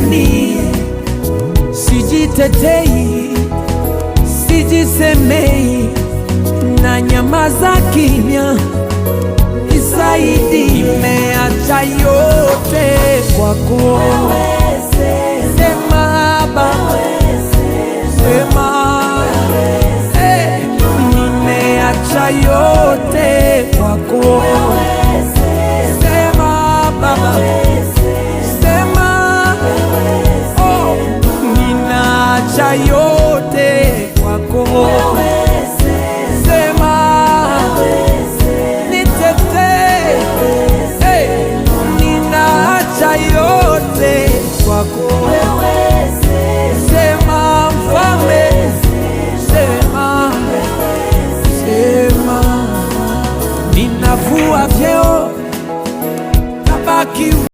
sibishani, sijitetei, sijisemei, na nyamaza kimya. Nisaidie, nimeacha yote kwako. Sema Baba, sema, nimeacha yote kwako. Sema Baba, sema, oh, ninaacha yote kwako. Sema, nitetee, ninaacha yote kwako.